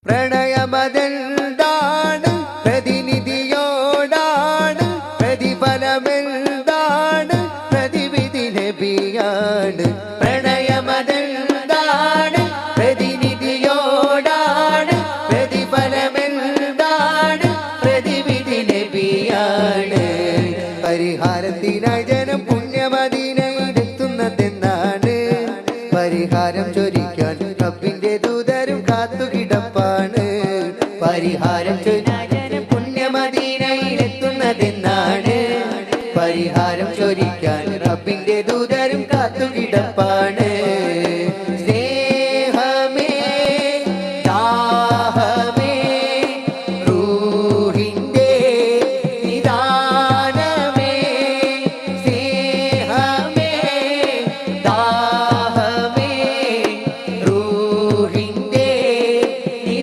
പ്രണയമെന്താണ് പ്രതിനിധിയോടാണ്, പ്രതിഫലമെന്താണ് പ്രതിവിധി നബിയാണ്. പ്രണയമെന്താണ് പ്രതിനിധിയോടാണ്, പ്രതിഫലമെന്താണ് പ്രതിവിധി നബിയാണ്. പരിഹാരത്തിനായി ജനം പുണ്യമദീനയിലെത്തുന്നതെന്നാണ്, പരിഹാരം ചൊരിക്കാൻ റബ്ബിന്റെ ദൂതരും കാത്തുകിടപ്പാണ്. പരിഹാരം ചൊരിക്കാൻ പുണ്യമദീനയിലെത്തുന്നതെന്നാണ്, പരിഹാരം ചൊരിക്കാൻ